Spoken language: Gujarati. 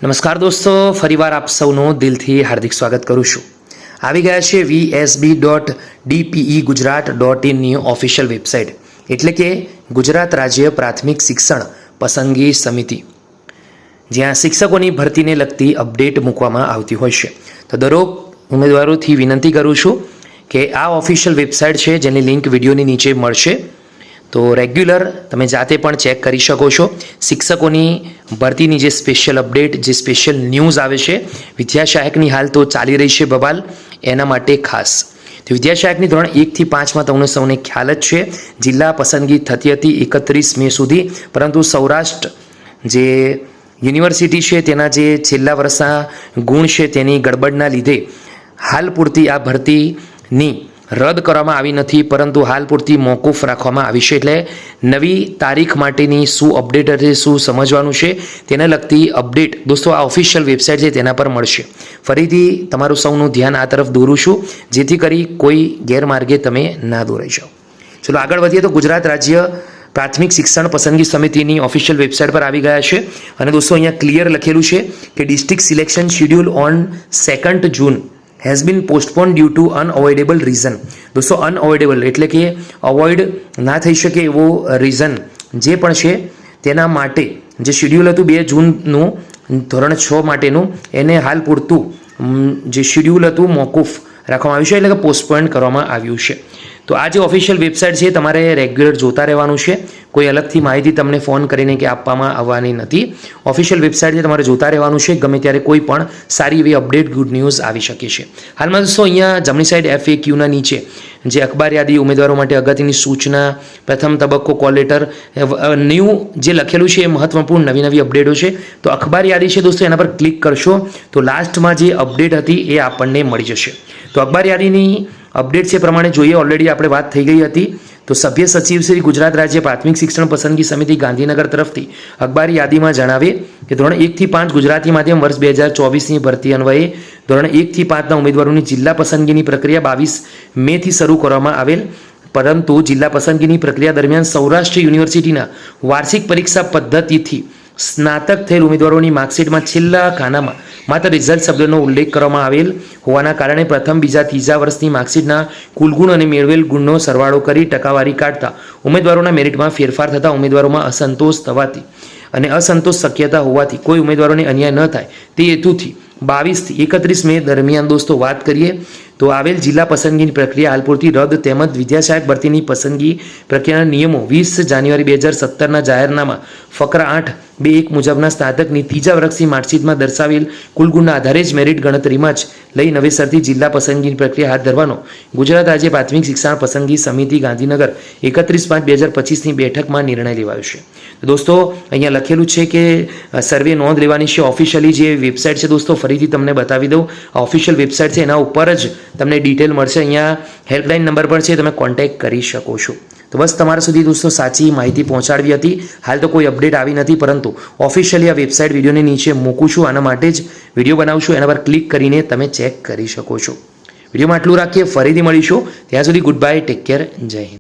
નમસ્કાર દોસ્તો, ફરીવાર આપ સૌનું દિલથી હાર્દિક સ્વાગત કરું છું. આવી ગયા છે vsb.dpe.gujarat.in ઓફિશિયલ વેબસાઇટ, એટલે કે ગુજરાત રાજ્ય પ્રાથમિક શિક્ષણ પસંદગી સમિતિ, જ્યાં શિક્ષકોની ભરતીને લગતી અપડેટ મૂકવામાં આવતી હોય છે. તો દરેક ઉમેદવારોથી વિનંતી કરું છું કે આ ઓફિશિયલ વેબસાઇટ છે, જેની લિંક વિડીયોની નીચે મળશે, તો રેગ્યુલર તમે જાતે પણ ચેક કરી શકો છો. શિક્ષકોની ભરતીની જે સ્પેશિયલ અપડેટ, જે સ્પેશિયલ ન્યૂઝ આવે છે વિદ્યાસહાયકની, હાલ તો ચાલી રહી છે બબાલ, એના માટે ખાસ. તો વિદ્યાસહાયકની ધોરણ 1 થી 5માં તમને સૌને ખ્યાલ જ છે, જિલ્લા પસંદગી થતી હતી 31 મે સુધી, પરંતુ સૌરાષ્ટ્ર જે યુનિવર્સિટી છે તેના જે છેલ્લા વર્ષના ગુણ છે તેની ગડબડના લીધે હાલ પૂરતી આ ભરતીની રદ કરવામાં આવી નથી, પરંતુ હાલ પૂરતી મોકૂફ રાખવામાં આવી છે. એટલે નવી તારીખ માટેની શું અપડેટ હશે, શું સમજવાનું છે, તેને લગતી અપડેટ દોસ્તો આ ઓફિશિયલ વેબસાઇટ છે તેના પર મળશે. ફરીથી તમારું સૌનું ધ્યાન આ તરફ દોરું છું, જેથી કરી કોઈ ગેરમાર્ગે તમે ના દોરાઈ જાઓ. ચલો આગળ વધીએ. તો ગુજરાત રાજ્ય પ્રાથમિક શિક્ષણ પસંદગી સમિતિની ઓફિશિયલ વેબસાઇટ પર આવી ગયા છે, અને દોસ્તો અહીંયા ક્લિયર લખેલું છે કે district selection schedule on 2 June has been postponed due to unavoidable reason. દોસ્તો અનઅવોઇડેબલ એટલે કે અવોઇડ ના થઈ શકે એવો રીઝન જે પણ છે તેના માટે જે શેડ્યુલ હતું 2 જૂનનું ધોરણ 6 માટેનું, એને હાલ પૂરતું જે શેડ્યુલ હતું મોકૂફ રાખવામાં આવ્યું છે, એટલે કે પોસ્ટપોન કરવામાં આવ્યું છે. તો આ જે ઓફિશિયલ વેબસાઇટ છે તમારે રેગ્યુલર જોતા રહેવાનું છે, કોઈ અલગથી માહિતી તમને ફોન કરીને કે આપવામાં આવવાની નથી. ઓફિશિયલ વેબસાઇટ છે, તમારે જોતા રહેવાનું છે, ગમે ત્યારે કોઈ પણ સારી એવી અપડેટ, ગુડ ન્યૂઝ આવી શકે છે. હાલમાં દોસ્તો અહીંયા જમણી સાઈડ FAQના નીચે જે અખબાર યાદી, ઉમેદવારો માટે અગત્યની સૂચના, પ્રથમ તબક્કો કોલ લેટર, ન્યૂ જે લખેલું છે એ મહત્વપૂર્ણ નવી અપડેટો છે. તો અખબાર યાદી છે દોસ્તો, એના પર ક્લિક કરશો તો લાસ્ટમાં જે અપડેટ હતી એ આપણને મળી જશે. તો અખબાર યાદીની અપડેટ છે પ્રમાણે જોઈએ, ઓલરેડી આપણે વાત થઈ ગઈ હતી. તો સભ્ય સચિવ શ્રી ગુજરાત રાજ્ય પ્રાથમિક શિક્ષણ પસંદગી સમિતિ ગાંધીનગર તરફથી અખબારી યાદીમાં જણાવે કે ધોરણ 1 થી 5 ગુજરાતી માધ્યમ વર્ષ 2024ની ભરતી અન્વયે ધોરણ 1 થી 5ના ઉમેદવારોની જિલ્લા પસંદગીની પ્રક્રિયા 22 મેથી શરૂ કરવામાં આવેલ, પરંતુ જિલ્લા પસંદગીની પ્રક્રિયા દરમિયાન સૌરાષ્ટ્ર યુનિવર્સિટીના વાર્ષિક પરીક્ષા પદ્ધતિથી સ્નાતક થયેલ ઉમેદવારોની માર્કશીટમાં છેલ્લા ખાનામાં માત્ર રિઝલ્ટ શબ્દનો ઉલ્લેખ કરવામાં આવેલ હોવાના કારણે પ્રથમ, બીજા, ત્રીજા વર્ષની માર્કશીટના કુલ ગુણ અને મેળવેલ ગુણનો સરવાળો કરી ટકાવારી કાઢતા ઉમેદવારોના મેરિટમાં ફેરફાર થતાં ઉમેદવારોમાં અસંતોષ થવાથી અને અસંતોષ શક્યતા હોવાથી કોઈ ઉમેદવારોને અન્યાય ન થાય તે હેતુથી 22 થી 31 મે દરમિયાન દોસ્તો વાત કરીએ તો આવેલ જિલ્લા પસંદગીની પ્રક્રિયા હાલ પૂરતી રદ, તેમજ વિદ્યાસહાયક ભરતીની પસંદગી પ્રક્રિયાના નિયમો 20 જાન્યુઆરી 2017ના જાહેરનામા ફકરા 8.2.1 મુજબના સ્નાતકની ત્રીજા વર્ષની માર્કશીટમાં દર્શાવેલ કુલ ગુણના આધારે જ મેરિટ ગણતરીમાં જ લઈ નવેસરથી જિલ્લા પસંદગીની પ્રક્રિયા હાથ ધરવાનો ગુજરાત રાજ્ય પ્રાથમિક શિક્ષણ પસંદગી સમિતિ ગાંધીનગર 31/5/2025ની બેઠકમાં નિર્ણય લેવાયો છે. દોસ્તો અહીંયા લખેલું છે કે સર્વે નોંધ લેવાની છે. ઓફિશિયલી જે વેબસાઇટ છે દોસ્તો ફરીથી તમને બતાવી દઉં, આ ઓફિશિયલ વેબસાઇટ છે, એના ઉપર જ તમને ડિટેલ મળશે. અહીંયા હેલ્પલાઇન નંબર પર છે, તમે કોન્ટેક્ટ કરી શકો છો. તો બસ તમારા સુધી દોસ્તો સાચી માહિતી પહોંચાડવી હતી. હાલ તો કોઈ અપડેટ આવી નથી, પરંતુ ઓફિશિયલી આ વેબસાઇટ વિડીયોની નીચે મૂકું છું, આના માટે જ વિડીયો બનાવું છું, એના પર ક્લિક કરીને તમે ચેક કરી શકો છો. વિડીયોમાં આટલું રાખીએ, ફરીથી મળીશું. ત્યાં સુધી ગુડ બાય, ટેક કેર, જય હિન્દ.